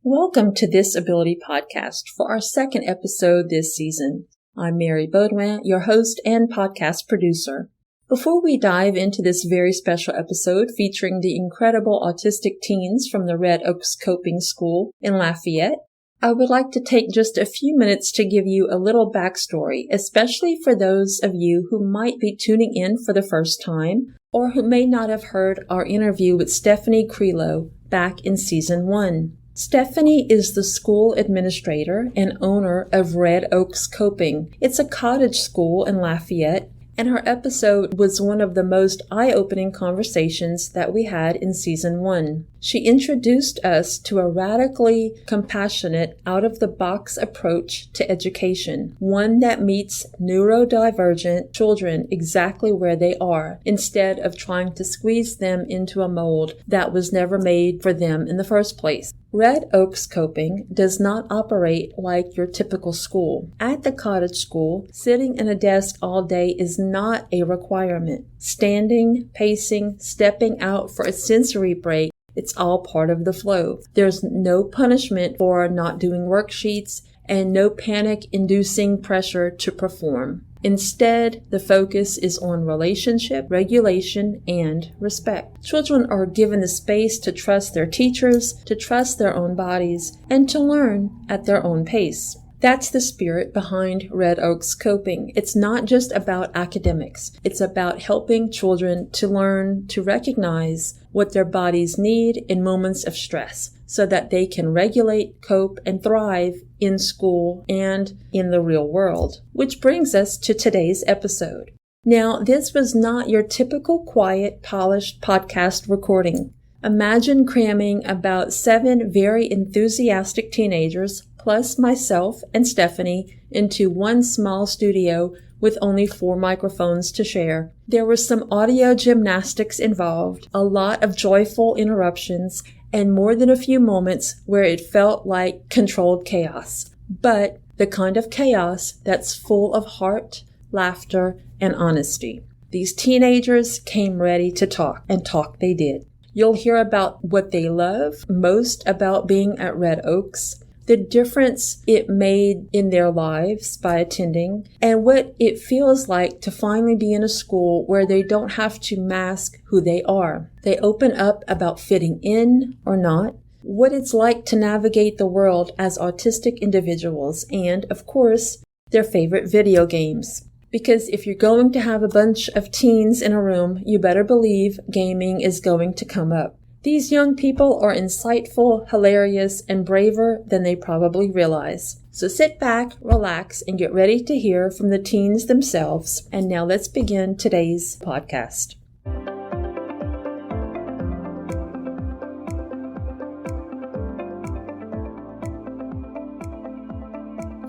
Welcome to This Ability Podcast for our second episode this season. I'm Mary Baudoin, your host and podcast producer. Before we dive into this very special episode featuring the incredible autistic teens from the Red Oaks Coping School in Lafayette, I would like to take just a few minutes to give you a little backstory, especially for those of you who might be tuning in for the first time or who may not have heard our interview with Stephanie Creelo back in Season 1. Stephanie is the school administrator and owner of Red Oaks Coping. It's a cottage school in Lafayette, and her episode was one of the most eye-opening conversations that we had in Season 1. She introduced us to a radically compassionate, out-of-the-box approach to education, one that meets neurodivergent children exactly where they are, instead of trying to squeeze them into a mold that was never made for them in the first place. Red Oaks Coping does not operate like your typical school. At the cottage school, sitting in a desk all day is not a requirement. Standing, pacing, stepping out for a sensory break, it's all part of the flow. There's no punishment for not doing worksheets and no panic-inducing pressure to perform. Instead, the focus is on relationship, regulation, and respect. Children are given the space to trust their teachers, to trust their own bodies, and to learn at their own pace. That's the spirit behind Red Oaks Coping. It's not just about academics. It's about helping children to learn to recognize what their bodies need in moments of stress so that they can regulate, cope, and thrive in school and in the real world. Which brings us to today's episode. Now, this was not your typical quiet, polished podcast recording. Imagine cramming about 7 very enthusiastic teenagers plus myself and Stephanie into one small studio with only 4 microphones to share. There was some audio gymnastics involved, a lot of joyful interruptions, and more than a few moments where it felt like controlled chaos. But the kind of chaos that's full of heart, laughter, and honesty. These teenagers came ready to talk, and talk they did. You'll hear about what they love most about being at Red Oaks, the difference it made in their lives by attending, and what it feels like to finally be in a school where they don't have to mask who they are. They open up about fitting in or not, what it's like to navigate the world as autistic individuals, and, of course, their favorite video games. Because if you're going to have a bunch of teens in a room, you better believe gaming is going to come up. These young people are insightful, hilarious, and braver than they probably realize. So sit back, relax, and get ready to hear from the teens themselves. And now let's begin today's podcast.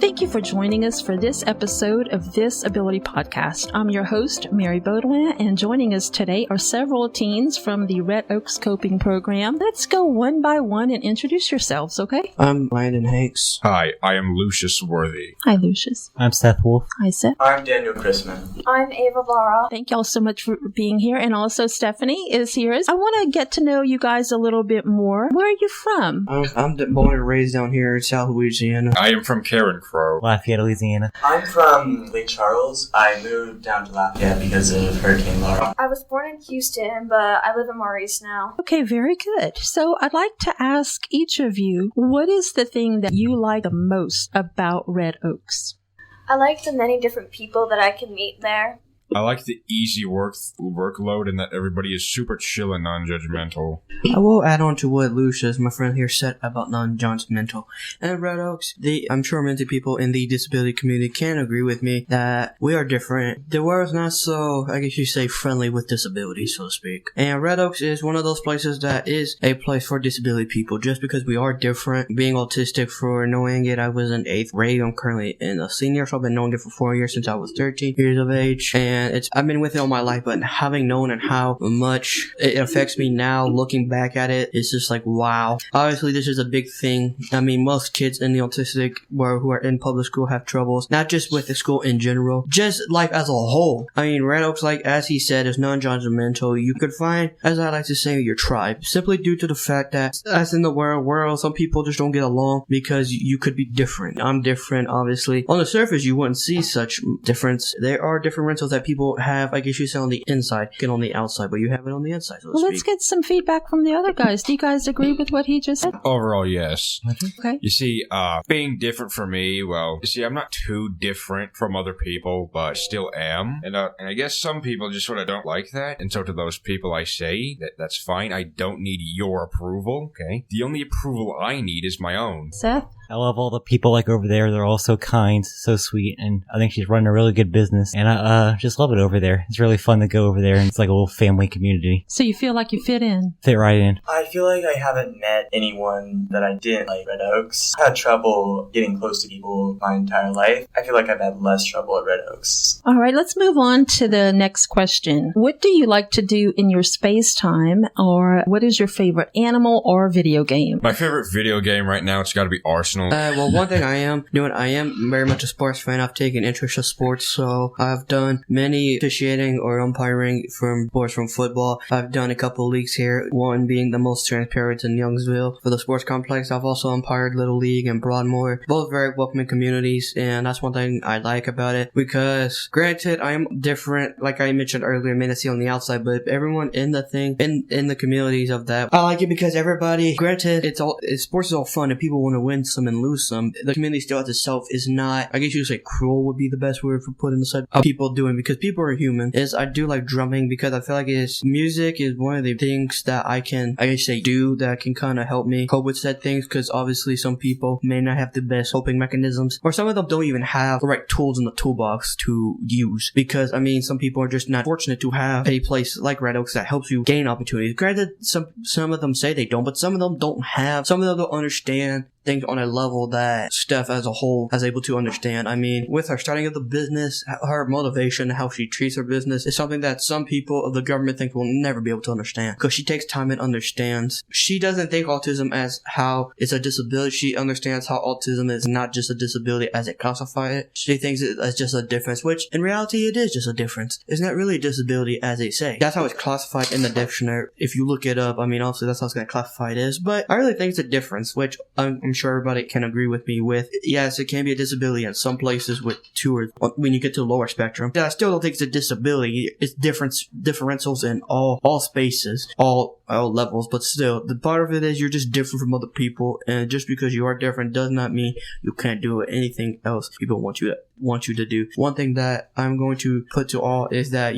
Thank you for joining us for this episode of This Ability Podcast. I'm your host, Mary Baudoin, and joining us today are several teens from the Red Oaks Coping Program. Let's go one by one and introduce yourselves, okay? I'm Landon Hakes. Hi, I am Lucius Worthy. Hi, Lucius. I'm Seth Wolf. Hi, Seth. I'm Daniel Chrisman. I'm Ava Barra. Thank y'all so much for being here. And also Stephanie is here. I want to get to know you guys a little bit more. Where are you from? I'm born and raised down here in South Louisiana. I am from Karen Crow. Lafayette, Louisiana. I'm from Lake Charles. I moved down to Lafayette because of Hurricane Laura. I was born in Houston, but I live in Maurice now. Okay, very good. So I'd like to ask each of you, what is the thing that you like the most about Red Oaks? I like the many different people that I can meet there. I like the easy workload and that everybody is super chill and non-judgmental. I will add on to what Lucius, my friend here, said about non-judgmental. And at Red Oaks, I'm sure many people in the disability community can agree with me that we are different. The world's not so, I guess you say, friendly with disability, so to speak. And Red Oaks is one of those places that is a place for disability people, just because we are different. Being autistic, for knowing it, I was in 8th grade. I'm currently in a senior, so I've been knowing it for 4 years since I was 13 years of age. And and I've been with it all my life, but having known and how much it affects me now, looking back at it, it's just like, wow. Obviously, this is a big thing. I mean, most kids in the autistic world who are in public school have troubles, not just with the school in general, just life as a whole. I mean, Red Oaks, like as he said, is non-judgmental. You could find, as I like to say, your tribe, simply due to the fact that, as in the world, some people just don't get along because you could be different. I'm different, obviously. On the surface, you wouldn't see such difference. There are differentials that people have, I guess you say, on the inside, and on the outside, but you have it on the inside, so to Well, speak. let's get some feedback from the other guys. Do you guys agree with what he just said? Overall, yes. Okay. You see, being different for me, well, you see, I'm not too different from other people, but still am. And I guess some people just sort of don't like that. And so to those people, I say that's fine. I don't need your approval, okay? The only approval I need is my own. Seth? I love all the people like over there. They're all so kind, so sweet, and I think she's running a really good business. And I just love it over there. It's really fun to go over there, and it's like a little family community. So you feel like you fit in? Fit right in. I feel like I haven't met anyone that I didn't like Red Oaks. I had trouble getting close to people my entire life. I feel like I've had less trouble at Red Oaks. All right, let's move on to the next question. What do you like to do in your space time, or what is your favorite animal or video game? My favorite video game right now, it's got to be Arsenal. Well, one thing I am very much a sports fan. I've taken interest in sports, so I've done many officiating or umpiring from sports, from football. I've done a couple of leagues here, one being the most transparent in Youngsville for the sports complex. I've also umpired Little League and Broadmoor, both very welcoming communities, and that's one thing I like about it, because granted, I am different, like I mentioned earlier, may not see on the outside, but everyone in the thing, in the communities of that, I like it because everybody, granted, sports is all fun and people want to win some and lose some. The community still as itself is not, I guess you would say cruel would be the best word for putting aside people doing, because people are human. I do like drumming because I feel like music is one of the things that I guess say do that can kind of help me cope with said things, because obviously some people may not have the best coping mechanisms, or some of them don't even have the right tools in the toolbox to use, because I mean some people are just not fortunate to have a place like Red Oaks that helps you gain opportunities. Granted, some of them say they don't, but some of them don't have, some of them don't understand things on a level that Steph as a whole is able to understand. I mean, with her starting of the business, her motivation, how she treats her business is something that some people of the government think will never be able to understand, because she takes time and understands. She doesn't think autism as how it's a disability. She understands how autism is not just a disability as it classifies it. She thinks it as just a difference, which in reality it is just a difference. It's not really a disability as they say. That's how it's classified in the dictionary. If you look it up, I mean, obviously that's how it's going to classify it is, but I really think it's a difference, which I'm sure everybody can agree with me with. Yes, it can be a disability in some places with when you get to the lower spectrum. I still don't think it's a disability. It's differentials in all spaces, all levels, but still, the part of it is you're just different from other people, and just because you are different does not mean you can't do anything else people want you to do. One thing that I'm going to put to all is that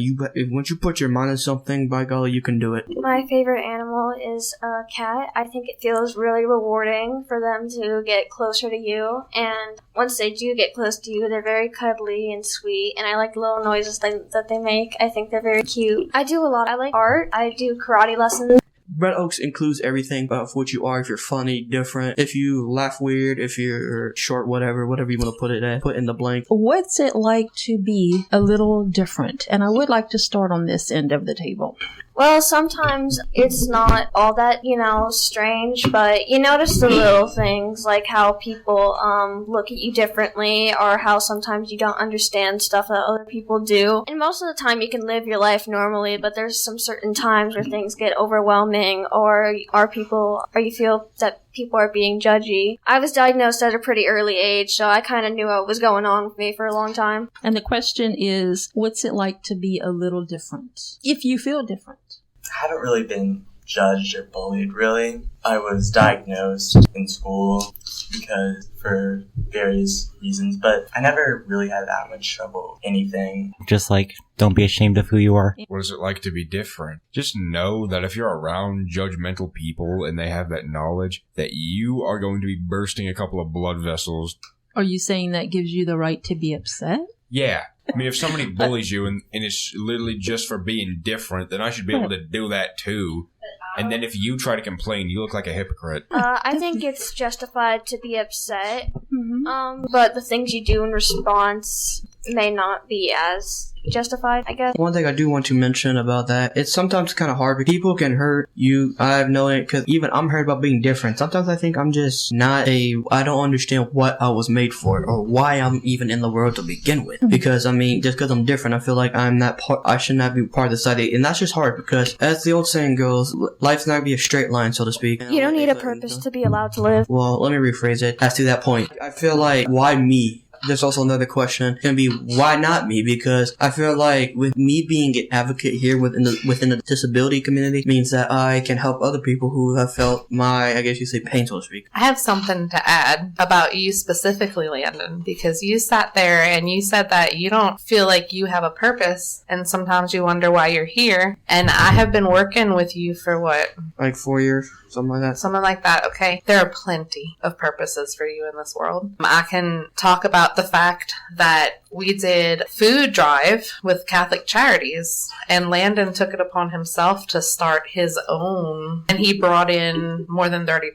once you put your mind on something, by golly, you can do it. My favorite animal is a cat. I think it feels really rewarding for them to get closer to you, and once they do get close to you, they're very cuddly and sweet, and I like the little noises that they make. I think they're very cute. I do a lot. I like art. I do karate lessons. Red Oaks includes everything of what you are. If you're funny, different, if you laugh weird, if you're short, whatever you want to put in the blank. What's it like to be a little different? And I would like to start on this end of the table. Well, sometimes it's not all that, strange, but you notice the little things, like how people look at you differently, or how sometimes you don't understand stuff that other people do. And most of the time you can live your life normally, but there's some certain times where things get overwhelming, or you feel that people are being judgy. I was diagnosed at a pretty early age, so I kind of knew what was going on with me for a long time. And the question is, what's it like to be a little different, if you feel different? I haven't really been judged or bullied, really. I was diagnosed in school for various reasons, but I never really had that much trouble with anything. Just like, don't be ashamed of who you are. What is it like to be different? Just know that if you're around judgmental people and they have that knowledge, that you are going to be bursting a couple of blood vessels. Are you saying that gives you the right to be upset? Yeah. I mean, if somebody bullies you and it's literally just for being different, then I should be able to do that too. And then if you try to complain, you look like a hypocrite. I think it's justified to be upset. Mm-hmm. But the things you do in response may not be as justified, I guess. One thing I do want to mention about that, it's sometimes kind of hard because people can hurt you. I've known it because even I'm hurt about being different. Sometimes I think I'm just I don't understand what I was made for or why I'm even in the world to begin with. Because, I mean, just because I'm different, I feel like I should not be part of the society. And that's just hard because, as the old saying goes, life's not be a straight line, so to speak. You don't need a purpose to be allowed to live. Well, let me rephrase it. As to that point, I feel like, why me? There's also another question, going to be, why not me? Because I feel like with me being an advocate here within the disability community means that I can help other people who have felt my, I guess you say, pain, so to speak. I have something to add about you specifically, Landon, because you sat there and you said that you don't feel like you have a purpose, and sometimes you wonder why you're here. And I have been working with you for what? Like 4 years, something like that. Something like that, okay? There are plenty of purposes for you in this world. I can talk about the fact that we did food drive with Catholic Charities, and Landon took it upon himself to start his own, and he brought in more than 30%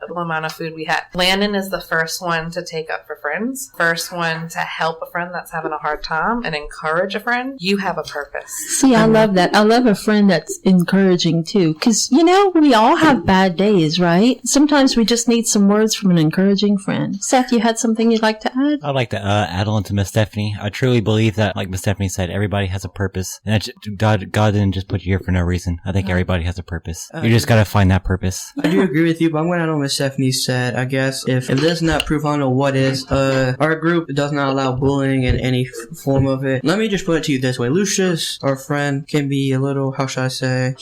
of the amount of food we had. Landon is the first one to take up for friends, first one to help a friend that's having a hard time and encourage a friend. You have a purpose. See, I love that. I love a friend that's encouraging too, because we all have bad days, right? Sometimes we just need some words from an encouraging friend. Seth, you had something you'd like to add? I'd like to add on to Miss Stephanie. I truly believe that, like Miss Stephanie said, everybody has a purpose. And God didn't just put you here for no reason. I think everybody has a purpose. You just gotta find that purpose. I do agree with you, but I'm going to know Miss Stephanie said, I guess, if this is not proof, I don't know what is. Our group does not allow bullying in any form of it. Let me just put it to you this way. Lucius, our friend, can be a little, how should I say?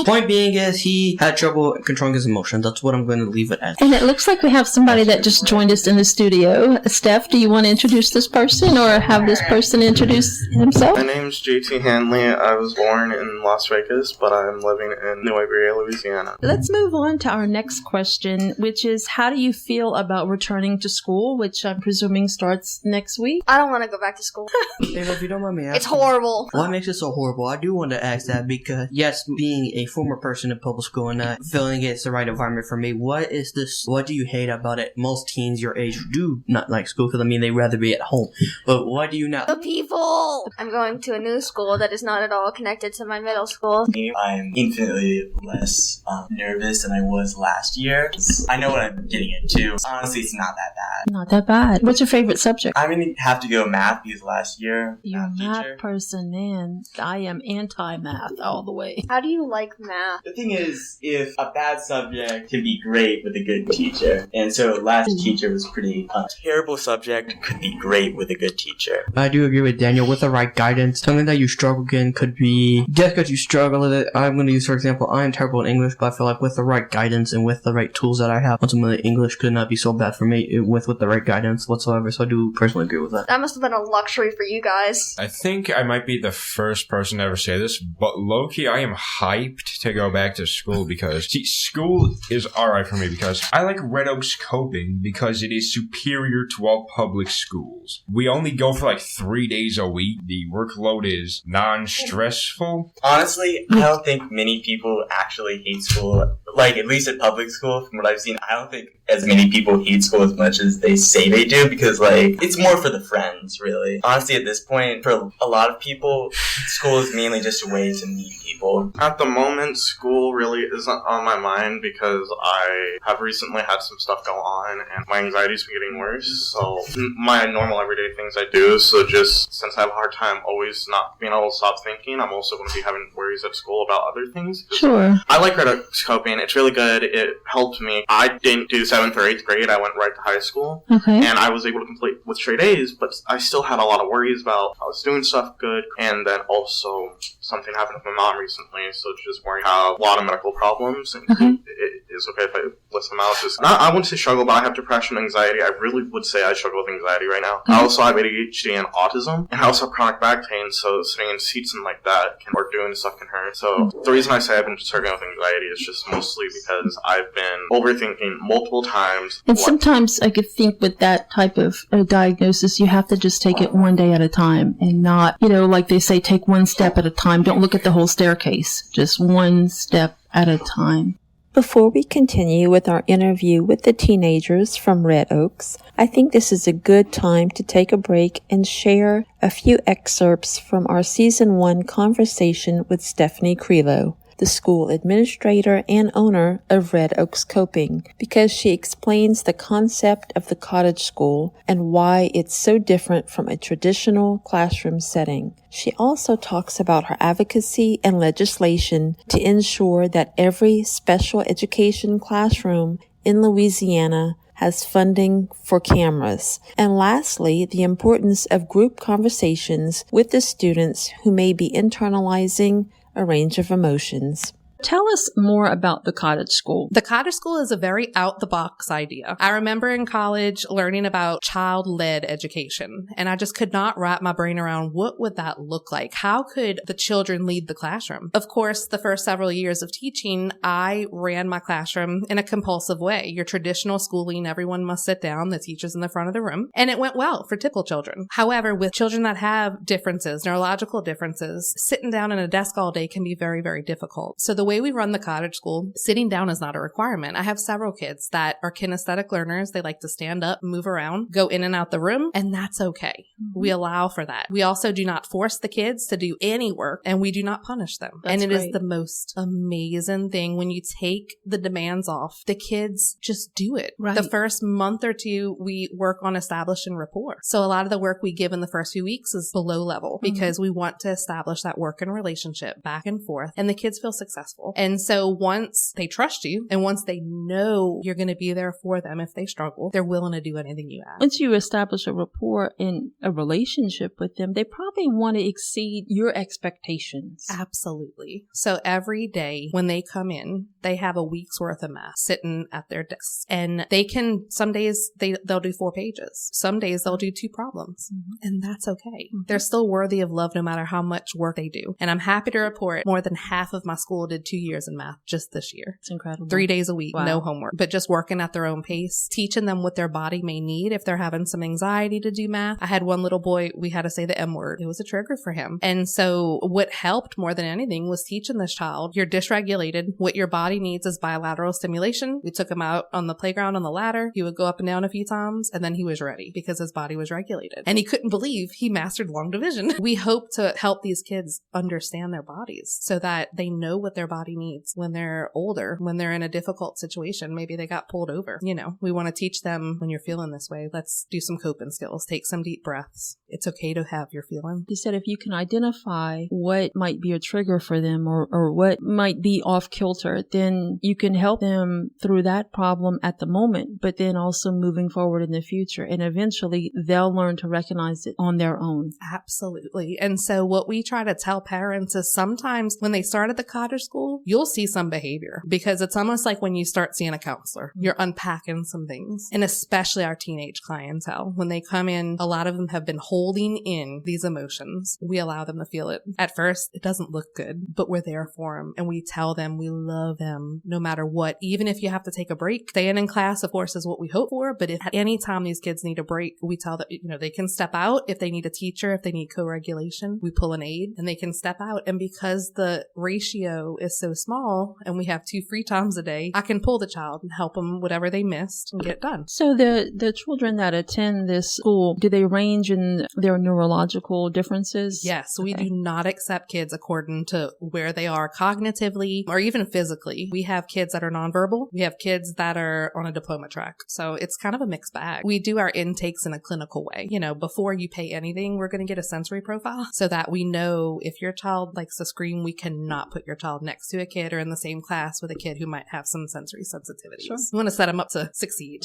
Point being is he had trouble controlling his emotions. That's what I'm going to leave it at. And it looks like we have somebody that just joined us in the studio. Steph, do you want to introduce this person or have this person introduce himself? My name's JT Hanley. I was born in Las Vegas, but I'm living in New Iberia, Louisiana. Let's move on to our next question, which is, how do you feel about returning to school, which I'm presuming starts next week? I don't want to go back to school. If you don't mind me asking, it's horrible. What makes it so horrible? I do want to ask that because, yes, being a former person in public school and not feeling it's the right environment for me, what do you hate about it? Most teens your age do not like school because, they'd rather be at home. But why do you not? The people! I'm going to a new school that is not at all connected to my middle school. I'm infinitely less nervous than I was last year. I know what I'm getting into. Honestly, it's not that bad. Not that bad. What's your favorite subject? I'm going to have to go math because last year, You're a math person, man. I am anti-math all the way. How do you like math? The thing is, if a bad subject can be great with a good teacher, and so last teacher was pretty terrible subject could be great with a good teacher. I do agree with Daniel. With the right guidance, something that you struggle in could be just because you struggle with it. I'm going to use, for example, I am terrible in English, but I feel like with the right guidance and with the right tools that I have, ultimately English could not be so bad for me with the right guidance whatsoever. So I do personally agree with that. That must have been a luxury for you guys. I think I might be the first person to ever say this, but low-key, I am hyped to go back to school because, see, school is alright for me because I like Red Oak's coping because it is superior to all public schools. We only go for like 3 days a week. The workload is non-stressful. Honestly, I don't think many people actually hate school. Like, at least at public school, from what I've seen, I don't think as many people hate school as much as they say they do because, it's more for the friends, really. Honestly, at this point, for a lot of people, school is mainly just a way to meet people. At the moment, school really isn't on my mind because I have recently had some stuff go on and my anxiety's been getting worse. So my normal everyday things I do, so just since I have a hard time always not being able to stop thinking, I'm also going to be having worries at school about other things. Sure. I like rotoscoping. It's really good. It helped me. I didn't do 7th or 8th grade. I went right to high school. Okay. And I was able to complete with straight A's, but I still had a lot of worries about I was doing stuff good. And then also something happened with my mom recently, so just worrying how a lot of medical problems. And it is okay if I list them out. I wouldn't say struggle, but I have depression, anxiety. I really would say I struggle with anxiety right now. I also have ADHD and autism, and I also have chronic back pain, so sitting in seats and like that or doing stuff can hurt. So the reason I say I've been struggling with anxiety is just mostly because I've been overthinking multiple times. And sometimes I could think with that type of diagnosis, you have to just take it one day at a time and not, like they say, take one step at a time. Don't look at the whole staircase, just one step at a time. Before we continue with our interview with the teenagers from Red Oaks, I think this is a good time to take a break and share a few excerpts from our Season 1 conversation with Stephanie Creelo, the school administrator and owner of Red Oaks Coping, because she explains the concept of the cottage school and why it's so different from a traditional classroom setting. She also talks about her advocacy and legislation to ensure that every special education classroom in Louisiana has funding for cameras. And lastly, the importance of group conversations with the students who may be internalizing a range of emotions. Tell us more about the cottage school. The cottage school is a very out-the-box idea. I remember in college learning about child-led education, and I just could not wrap my brain around what would that look like? How could the children lead the classroom? Of course, the first several years of teaching, I ran my classroom in a compulsive way. Your traditional schooling, everyone must sit down, the teacher's in the front of the room, and it went well for typical children. However, with children that have differences, neurological differences, sitting down in a desk all day can be very, very difficult. So the way we run the cottage school, sitting down is not a requirement. I have several kids that are kinesthetic learners. They like to stand up, move around, go in and out the room, and that's okay. We allow for that. We also do not force the kids to do any work, and we do not punish them. That's and it great. is the most amazing thing when you take the demands off. The kids just do it. Right. The first month or two, we work on establishing rapport. So a lot of the work we give in the first few weeks is below level because we want to establish that working relationship back and forth, and the kids feel successful. And so once they trust you and once they know you're going to be there for them if they struggle, they're willing to do anything you ask. Once you establish a rapport and a relationship with them, they probably want to exceed your expectations. Absolutely. So every day when they come in, they have a week's worth of math sitting at their desks. And they can, some days they'll do 4 pages. Some days they'll do 2 problems. And that's okay. They're still worthy of love no matter how much work they do. And I'm happy to report more than half of my school did 2 years in math just this year. It's incredible. 3 days a week, Wow. no homework, but just working at their own pace, teaching them what their body may need if they're having some anxiety to do math. I had one little boy, we had to say the M word. It was a trigger for him. And so what helped more than anything was teaching this child, you're dysregulated. What your body needs is bilateral stimulation. We took him out on the playground on the ladder. He would go up and down a few times and then he was ready because his body was regulated. And he couldn't believe he mastered long division. We hope to help these kids understand their bodies so that they know what their body needs when they're older, when they're in a difficult situation. Maybe they got pulled over. You know, we want to teach them when you're feeling this way, let's do some coping skills. Take some deep breaths. It's okay to have your feeling. You said if you can identify what might be a trigger for them or what might be off kilter, then you can help them through that problem at the moment, but then also moving forward in the future. And eventually they'll learn to recognize it on their own. Absolutely. And so what we try to tell parents is sometimes when they start at the cottage school, you'll see some behavior because it's almost like when you start seeing a counselor, you're unpacking some things. And especially our teenage clientele, when they come in, a lot of them have been holding in these emotions. We allow them to feel it. At first, it doesn't look good, but we're there for them. And we tell them we love them no matter what. Even if you have to take a break, staying in class, of course, is what we hope for. But if at any time these kids need a break, we tell them, they can step out. If they need a teacher, if they need co-regulation, we pull an aid and they can step out. And because the ratio is so small and we have 2 free times a day, I can pull the child and help them whatever they missed and get it done. So the children that attend this school, do they range in their neurological differences? Yes, we do not accept kids according to where they are cognitively or even physically. We have kids that are nonverbal. We have kids that are on a diploma track. So it's kind of a mixed bag. We do our intakes in a clinical way. Before you pay anything, we're going to get a sensory profile so that we know if your child likes to scream, we cannot put your child next to a kid or in the same class with a kid who might have some sensory sensitivities. Sure. We want to set them up to succeed.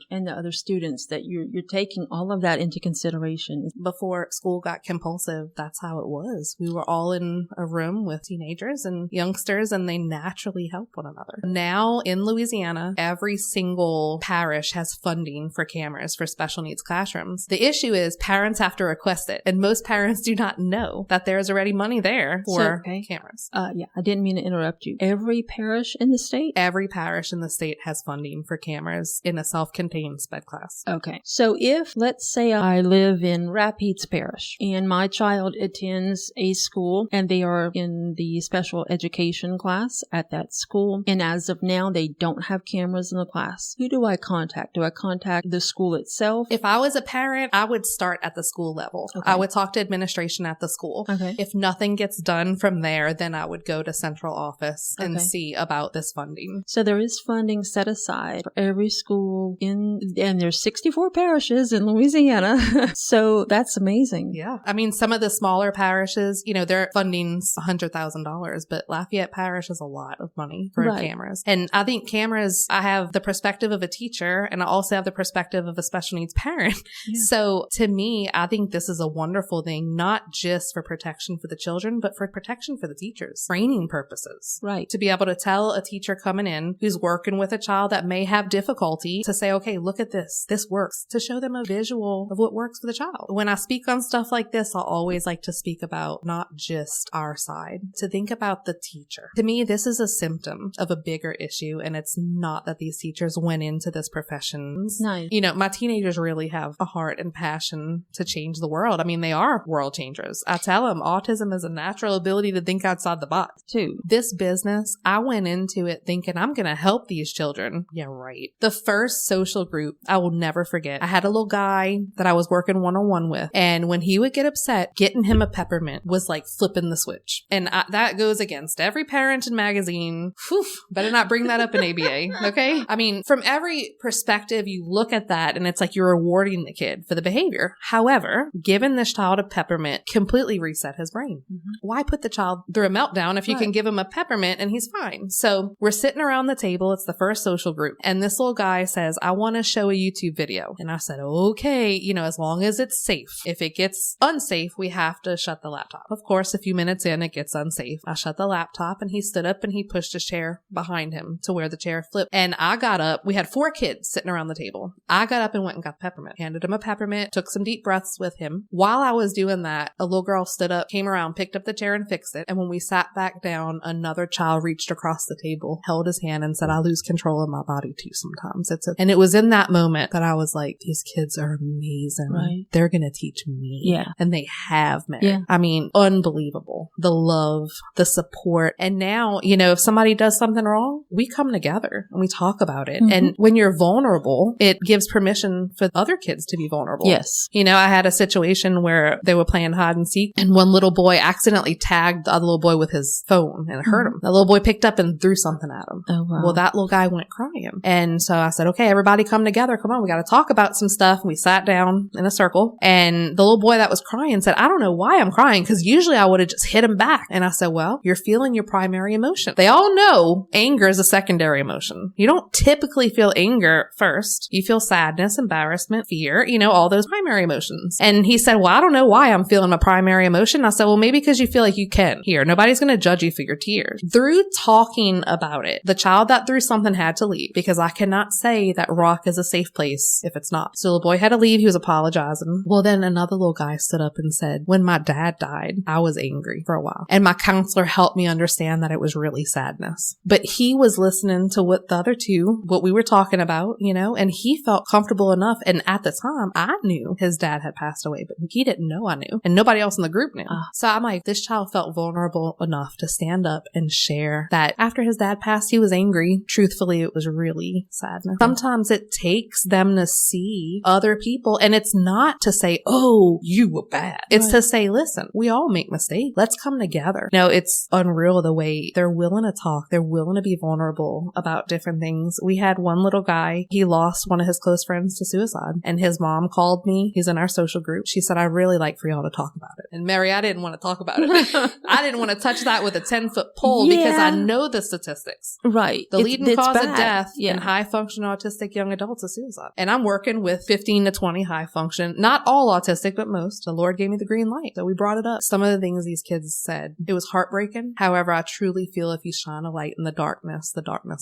And the other students that you're taking all of that into consideration. Before school got compulsive, that's how it was. We were all in a room with teenagers and youngsters and they naturally help one another. Now in Louisiana, every single parish has funding for cameras for special needs classrooms. The issue is parents have to request it and most parents do not know that there's already money there for cameras. I didn't mean to interrupt you. Every parish in the state? Every parish in the state has funding for cameras in a self-contained sped class. Okay. So if, let's say I live in Rapides Parish and my child attends a school and they are in the special education class at that school, and as of now they don't have cameras in the class, who do I contact? Do I contact the school itself? If I was a parent, I would start at the school level. Okay. I would talk to administration at the school. Okay. If nothing gets done from there, then I would go to central office and see about this funding. So there is funding set aside for every school and there's 64 parishes in Louisiana. So that's amazing. Yeah. I mean, some of the smaller parishes, their funding's $100,000, but Lafayette Parish is a lot of money for cameras. And I think cameras, I have the perspective of a teacher and I also have the perspective of a special needs parent. Yeah. So to me, I think this is a wonderful thing, not just for protection for the children, but for protection for the teachers, training purposes. Right. To be able to tell a teacher coming in who's working with a child that may have difficulty to say, okay, look at this. This works. To show them a visual of what works for the child. When I speak on stuff like this, I'll always like to speak about not just our side, to think about the teacher. To me, this is a symptom of a bigger issue, and it's not that these teachers went into this profession. Nice. My teenagers really have a heart and passion to change the world. I mean, they are world changers. I tell them autism is a natural ability to think outside the box too. This business, I went into it thinking I'm going to help these children. Yeah, right. The first social group, I will never forget. I had a little guy that I was working one-on-one with, and when he would get upset, getting him a peppermint was like flipping the switch. And that goes against every parent and magazine. Whew, better not bring that up in ABA, okay? I mean, from every perspective, you look at that and it's like you're rewarding the kid for the behavior. However, giving this child a peppermint completely reset his brain. Mm-hmm. Why put the child through a meltdown if you can give him a peppermint and he's fine? So we're sitting around the table. It's the first social group. And this little guy says, I want to show a YouTube video. And I said, okay, as long as it's safe. If it gets unsafe, we have to shut the laptop. Of course, a few minutes in, it gets unsafe. I shut the laptop and he stood up and he pushed a chair behind him to where the chair flipped. And I got up. We had 4 kids sitting around the table. I got up and went and got peppermint, handed him a peppermint, took some deep breaths with him. While I was doing that, a little girl stood up, came around, picked up the chair and fixed it. And when we sat back down, another child reached across the table, held his hand and said, I lose control of my body too sometimes. And it was in that moment that I was like, these kids are amazing. Right. They're going to teach me. Yeah. And they have, man. Yeah. I mean, unbelievable. The love, the support. And now, if somebody does something wrong, we come together and we talk about it. Mm-hmm. And when you're vulnerable, it gives permission for other kids to be vulnerable. Yes. I had a situation where they were playing hide and seek and one little boy accidentally tagged the other little boy with his phone and it hurt him. The little boy picked up and threw something at him. Oh, wow. Well, that little guy went crying. And so I said, okay, everybody come together. Come on. We got to talk about some stuff. And we sat down in a circle and the little boy that was crying said, I don't know why I'm crying because usually I would have just hit him back. And I said, well, you're feeling your primary emotion. They all know anger is a secondary emotion. You don't typically feel anger first. You feel sadness, embarrassment, fear, all those primary emotions. And he said, well, I don't know why I'm feeling my primary emotion. I said, well, maybe because you feel like you can. Here, nobody's going to judge you for your tears. Through talking about it, the child that threw something had to leave because I cannot say that rock is a safe place if it's not. So the boy had to leave. He was apologizing. Well, then another little guy stood up and said, when my dad died, I was angry for a while. And my counselor helped me understand that it was really sadness. But he was listening to what the other two, what we were talking about, and he felt comfortable enough. And at the time, I knew his dad had passed away, but he didn't know I knew. And nobody else in the group knew. So I'm like, this child felt vulnerable enough to stand up and share that after his dad passed, he was angry. Truthfully, it was really sadness. Sometimes it takes them to see other people. And it's not to say, oh, you were bad. It's to say, listen, we all make mistakes. Let's come together. No, it's unreal the way they're willing to talk. They're willing to be vulnerable about different things. We had one little guy, he lost one of his close friends to suicide. And his mom called me. He's in our social group. She said, I'd really like for y'all to talk about it. And Mary, I didn't want to talk about it. I didn't want to touch that with a 10-foot pole because I know the statistics. Right. The leading cause of death in high functioning autistic young adults is suicide. And I'm working with 15 to 20 high function, not all autistic, but most. The Lord gave me the green light. So we brought it up. Some of the things these kids said, it was heartbreaking. However, I truly feel if you shine a light in the darkness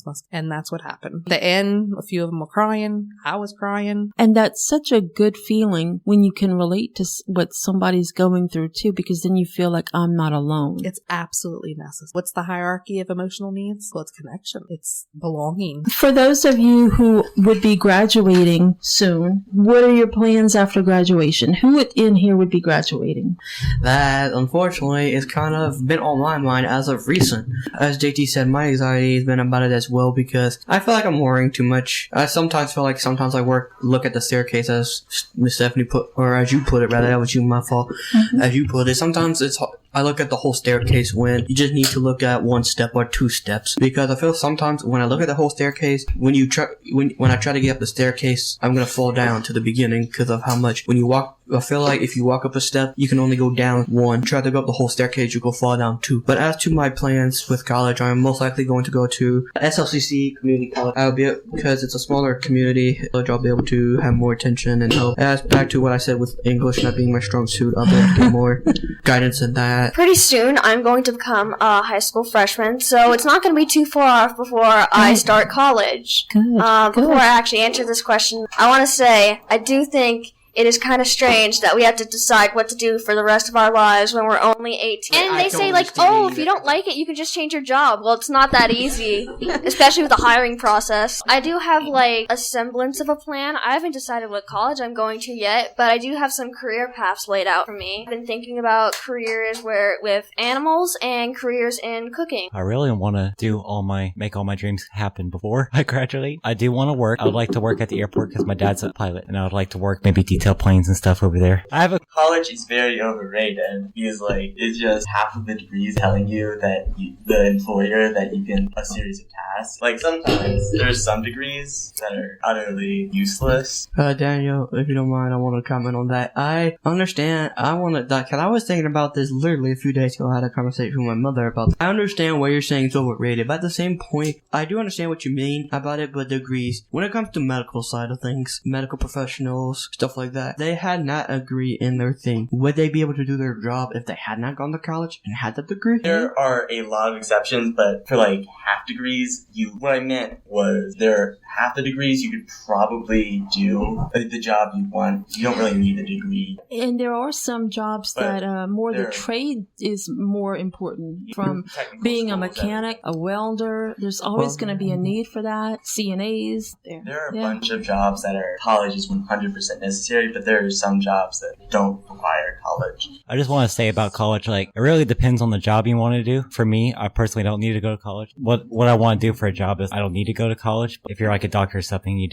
must. And that's what happened. The end, a few of them were crying. I was crying. And that's such a good feeling when you can relate to what somebody's going through too, because then you feel like I'm not alone. It's absolutely necessary. What's the hierarchy of emotional needs? Well, it's connection. It's belonging. For those of you who would be graduating soon, what are your plans after graduation? Who in here would be graduating? That, unfortunately, is kind of been on my mind as of recent. As JT said, my anxiety has been about it as well because I feel like I'm worrying too much. I sometimes feel like look at the staircase as Miss Stephanie put, or as you put it, rather, that was my fault. As you put it, sometimes I look at the whole staircase when you just need to look at one step or two steps, because I feel sometimes when I look at the whole staircase, when I try to get up the staircase, I'm gonna fall down to the beginning because of how much I feel like if you walk up a step, you can only go down one. Try to go up the whole staircase, you go fall down two. But as to my plans with college, I'm most likely going to go to SLCC Community College. Because it's a smaller community, I'll be able to have more attention and help. As back to what I said with English not being my strong suit, I'll be able to get more guidance in that. Pretty soon, I'm going to become a high school freshman, so it's not going to be too far off before I start college. Good. Before I actually answer this question, I want to say I do think it is kind of strange that we have to decide what to do for the rest of our lives when we're only 18. And they say, like, oh, if you don't like it, you can just change your job. Well, it's not that easy, especially with the hiring process. I do have, like, a semblance of a plan. I haven't decided what college I'm going to yet, but I do have some career paths laid out for me. I've been thinking about careers with animals and careers in cooking. I really want to make all my dreams happen before I graduate. I do want to work. I would like to work at the airport because my dad's a pilot, and I would like to work maybe detail planes and stuff over there. College is very overrated because, like, it's just half of the degrees telling you that the employer that you can a series of tasks. Like, sometimes there's some degrees that are utterly useless. Daniel, if you don't mind, I want to comment on that. I understand. Because I was thinking about this literally a few days ago. I had a conversation with my mother about this. I understand what you're saying is overrated, but at the same point, I do understand what you mean about it, but degrees, when it comes to medical side of things, medical professionals, stuff like that, they had not agreed in their thing. Would they be able to do their job if they had not gone to college and had the degree? There are a lot of exceptions, but for like half degrees, what I meant was half the degrees you could probably do the job you want. You don't really need a degree. And there are some jobs that the trade is more important. From being a mechanic, a welder, there's always going to be a need for that. CNAs. There are a bunch of jobs that are college is 100% necessary, but there are some jobs that don't require college. I just want to say about college, like, it really depends on the job you want to do. For me, I personally don't need to go to college. What I want to do for a job is I don't need to go to college. But if you're like a doctor or something,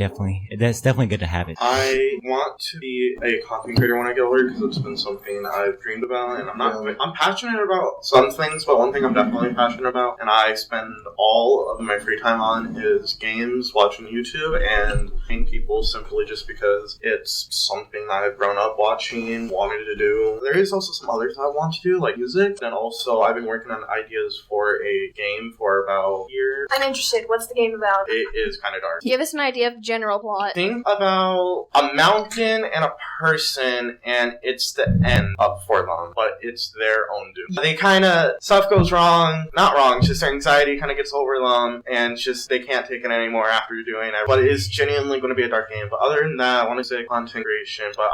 that's definitely good to have it. I want to be a content creator when I get older because it's been something I've dreamed about, and I'm passionate about some things, but one thing I'm definitely passionate about, and I spend all of my free time on, is games, watching YouTube, and paying people simply just because it's something that I've grown up watching, wanted to do. There is also some others I want to do, like music, and also I've been working on ideas for a game for about a year. I'm interested. What's the game about? It is kind of dark. Give us an idea of general plot. Think about a mountain and a person, and it's the end up for them, but it's their own doom. They stuff goes wrong, not wrong, just their anxiety kind of gets over them, and just they can't take it anymore after doing it. But it is genuinely going to be a dark game. But other than that, I want to say content creation, but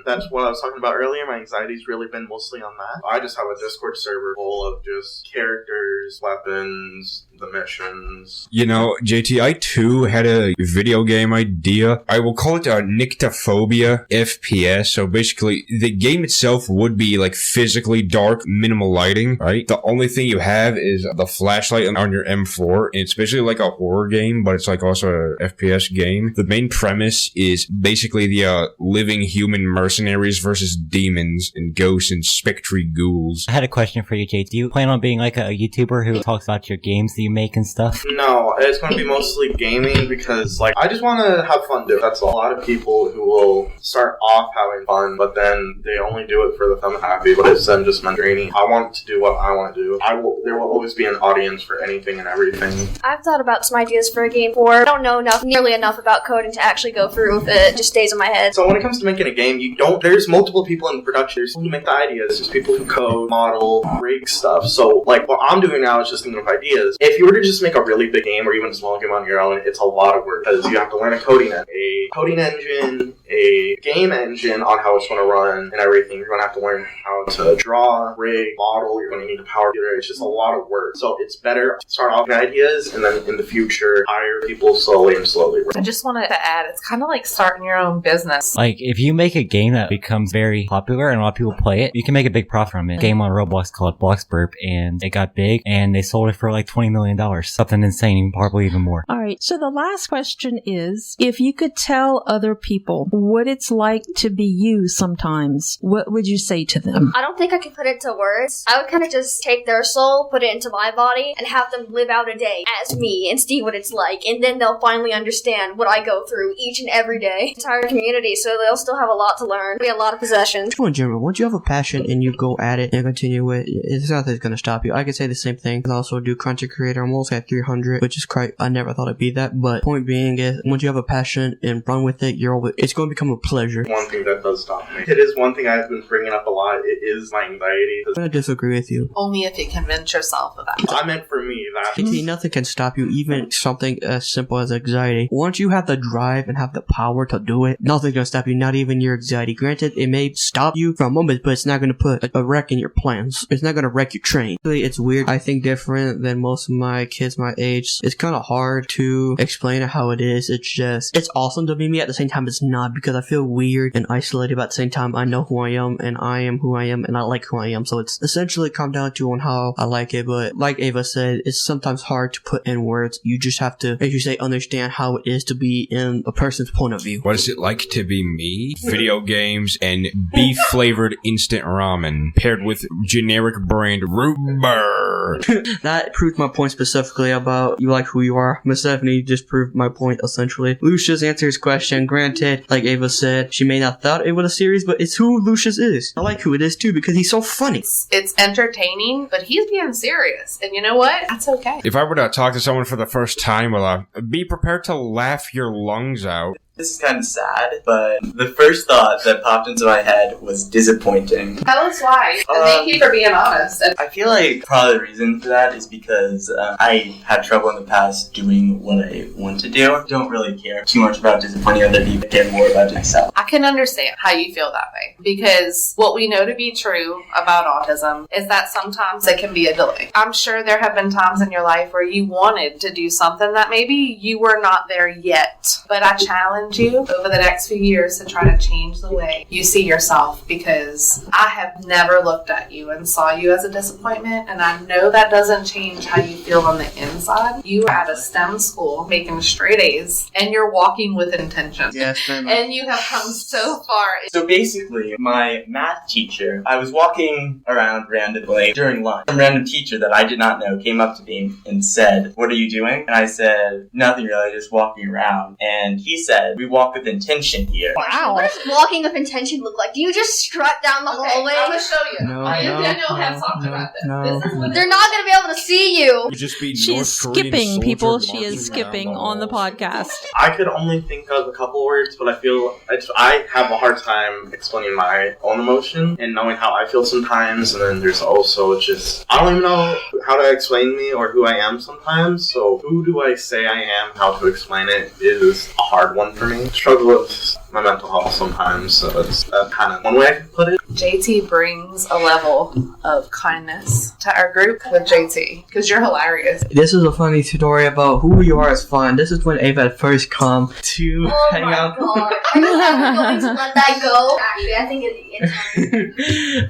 that's what I was talking about earlier. My anxiety's really been mostly on that. I just have a Discord server full of just characters, weapons, the missions. You know, JT, I too had a video game idea. I will call it a Nyctophobia FPS. So basically, the game itself would be like physically dark, minimal lighting, right? The only thing you have is the flashlight on your M4. And it's basically like a horror game, but it's like also a FPS game. The main premise is basically the living human mercenaries versus demons and ghosts and spectry ghouls. I had a question for you, JT. Do you plan on being like a YouTuber who talks about your games that you make and stuff? No, it's going to be mostly gaming because, like, I just want to have fun doing it. That's a lot of people who will start off having fun, but then they only do it for the fun and happy, but it's then just draining. I want to do what I want to do. There will always be an audience for anything and everything. I've thought about some ideas for a game I don't know nearly enough about coding to actually go through with it. It just stays in my head. So when it comes to making a game, there's multiple people in the production. There's people who make the ideas. There's people who code, model, rig stuff. So, like, what I'm doing now is just thinking of ideas. If you were to just make a really big game or even a small game on your own, it's a lot of work because you have to learn a coding engine. A coding engine a game engine on how it's going to run and everything. You're going to have to learn how to draw, rig, model. You're going to need a power computer. It's just a lot of work. So it's better to start off with ideas and then in the future hire people slowly and slowly. I just wanted to add, it's kind of like starting your own business. Like, if you make a game that becomes very popular and a lot of people play it, you can make a big profit from it. A game on Roblox called Bloxburp, and it got big, and they sold it for like $20 million. Something insane, probably even more. All right. So the last question is, if you could tell other people what it's like to be you sometimes, what would you say to them? I don't think I could put it into words. I would kind of just take their soul, put it into my body, and have them live out a day as me and see what it's like. And then they'll finally understand what I go through each and every day. Entire community, so they'll still have a lot to learn. We have a lot of possessions. In general, once you have a passion and you go at it and continue it, it's nothing's going to stop you. I could say the same thing. I also do content creator. I'm almost at 300, which is quite, I never thought it'd be that. But point being is, once you have a passion and run with it, it's going to become a pleasure. One thing that does stop me. It is one thing I've been bringing up a lot. It is my anxiety. I disagree with you. Only if you convince yourself of that. I meant for me that. Nothing can stop you, even something as simple as anxiety. Once you have the drive and have the power to do it, nothing's going to stop you, not even your anxiety. Granted, it may stop you for a moment, but it's not going to put a wreck in your plans. It's not going to wreck your train. It's weird. I think different than most of my kids my age. It's kind of hard to explain it how it is. It's awesome to be me. At the same time, it's not, because I feel weird and isolated, but at the same time, I know who I am, and I am who I am, and I like who I am. So it's essentially come down to on how I like it. But like Ava said, it's sometimes hard to put in words. You just have to, as you say, understand how it is to be in a person's point of view. What is it like to be me? Video games and beef-flavored instant ramen paired with generic brand root beer. That proved my point specifically about you like who you are. Miss Stephanie just proved my point essentially. Lucius answered his question. Granted, like Ava said, she may not thought it was a series, but it's who Lucius is. I like who it is too, because he's so funny. It's entertaining, but he's being serious. And you know what? That's okay. If I were to talk to someone for the first time, well, be prepared to laugh your lungs out. This is kind of sad, but the first thought that popped into my head was disappointing. Tell us why. Thank you for being honest. I feel like probably the reason for that is because I had trouble in the past doing what I want to do. I don't really care too much about disappointing other people. I care more about myself. I can understand how you feel that way, because what we know to be true about autism is that sometimes it can be a delay. I'm sure there have been times in your life where you wanted to do something that maybe you were not there yet, but I challenge you over the next few years to try to change the way you see yourself, because I have never looked at you and saw you as a disappointment, and I know that doesn't change how you feel on the inside. You are at a STEM school making straight A's, and you're walking with intention. Yes, and you have come so far. So basically, my math teacher, I was walking around randomly during lunch. Some random teacher that I did not know came up to me and said, "What are you doing?" And I said, "Nothing really, just walking around." And he said, "We walk with intention here." Wow. What does walking with intention look like? Do you just strut down the hallway? I'm going to show you. No, I and Daniel have talked about this. This is what They're not going to be able to see you. You just be She North is Korean skipping, soldier people. She marching is skipping down on the halls. podcast. I could only think of a couple words, but I feel I have a hard time explaining my own emotion and knowing how I feel sometimes. And then there's also just, I don't even know how to explain me or who I am sometimes. So who do I say I am? How to explain it is a hard one for me. Struggle with my mental health sometimes, so it's kind of one way I can put it. JT brings a level of kindness to our group with JT, because you're hilarious. This is a funny story about who you are is fun. This is when Ava had first come to hang out. God. Are you never going to let that go? Actually, I think it's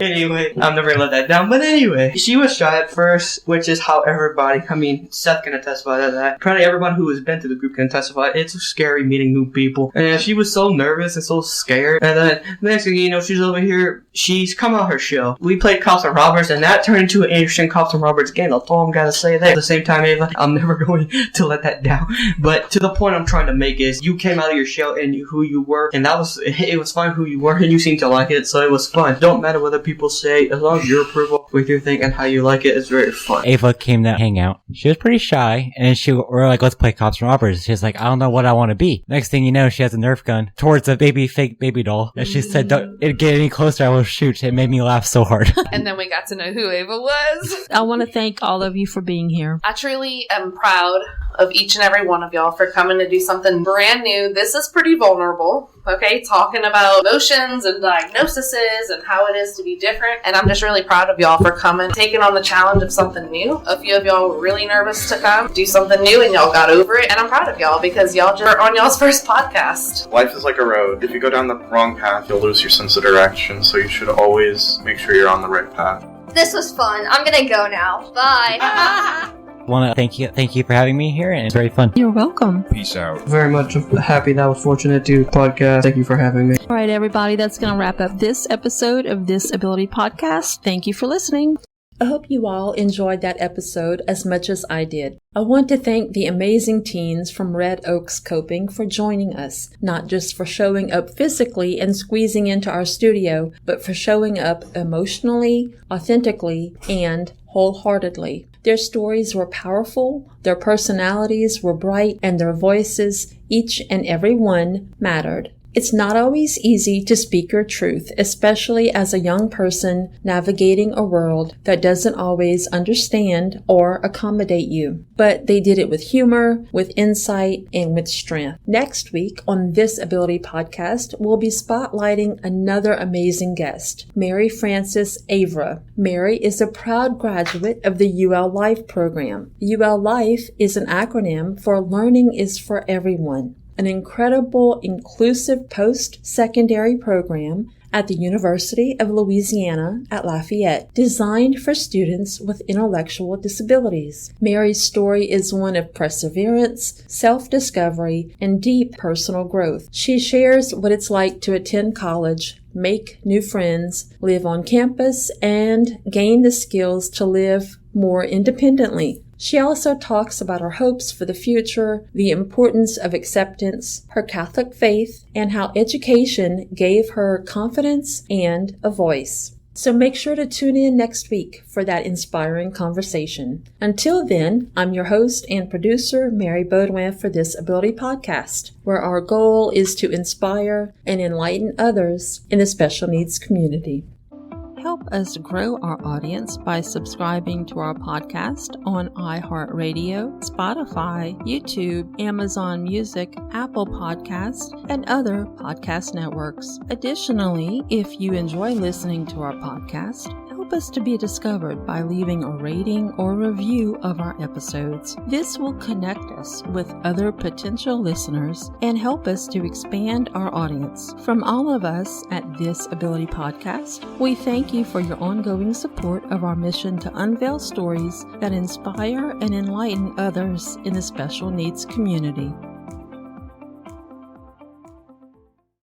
Anyway, I'm never gonna let that down. But anyway, she was shy at first, which is how everybody, I mean, Seth can testify to that. Probably everyone who has been to the group can testify. It's scary meeting new people. And she was so nervous and so scared. And then the next thing you know, she's over here. She's come on her show. We played Cops and Robbers, and that turned into an interesting Cops and Robbers game. That's all I'm gonna say there. At the same time, Ava, I'm never going to let that down. But to the point I'm trying to make is, you came out of your shell and who you were, and it was fun who you were, and you seemed to like it, so it was fun. Don't matter what other people say, as long as your approval with your thing and how you like it, it's very fun. Ava came to hang out. She was pretty shy, and we're like, let's play Cops and Robbers. She's like, I don't know what I want to be. Next thing you know, she has a Nerf gun towards a fake baby doll. And she said, don't get any closer, I will shoot. It made me laugh so hard. And then we got to know who Ava was. I want to thank all of you for being here. I truly am proud of each and every one of y'all for coming to do something brand new. This is pretty vulnerable, okay? Talking about emotions and diagnoses and how it is to be different. And I'm just really proud of y'all for coming, taking on the challenge of something new. A few of y'all were really nervous to come, do something new, and y'all got over it. And I'm proud of y'all because y'all just are on y'all's first podcast. Life is like a road. If you go down the wrong path, you'll lose your sense of direction. So you should always make sure you're on the right path. This was fun. I'm gonna go now. Bye. Want to thank you for having me here, and it's very fun. You're welcome. Peace out. Very much happy that I was fortunate to podcast. Thank you for having me. All right, everybody, that's going to wrap up this episode of This Ability Podcast. Thank you for listening. I hope you all enjoyed that episode as much as I did. I want to thank the amazing teens from Red Oaks Coping for joining us, not just for showing up physically and squeezing into our studio, but for showing up emotionally, authentically, and wholeheartedly. Their stories were powerful, their personalities were bright, and their voices, each and every one, mattered. It's not always easy to speak your truth, especially as a young person navigating a world that doesn't always understand or accommodate you. But they did it with humor, with insight, and with strength. Next week on This Ability Podcast, we'll be spotlighting another amazing guest, Mary Frances Avera. Mary is a proud graduate of the UL Life program. UL Life is an acronym for Learning is for Everyone, an incredible, inclusive post-secondary program at the University of Louisiana at Lafayette, designed for students with intellectual disabilities. Mary's story is one of perseverance, self-discovery, and deep personal growth. She shares what it's like to attend college, make new friends, live on campus, and gain the skills to live more independently. She also talks about her hopes for the future, the importance of acceptance, her Catholic faith, and how education gave her confidence and a voice. So make sure to tune in next week for that inspiring conversation. Until then, I'm your host and producer, Mary Baudoin, for This Ability Podcast, where our goal is to inspire and enlighten others in the special needs community. Help us grow our audience by subscribing to our podcast on iHeartRadio, Spotify, YouTube, Amazon Music, Apple Podcasts, and other podcast networks. Additionally, if you enjoy listening to our podcast, help us to be discovered by leaving a rating or review of our episodes. This will connect us with other potential listeners and help us to expand our audience. From all of us at This Ability Podcast, we thank you for your ongoing support of our mission to unveil stories that inspire and enlighten others in the special needs community.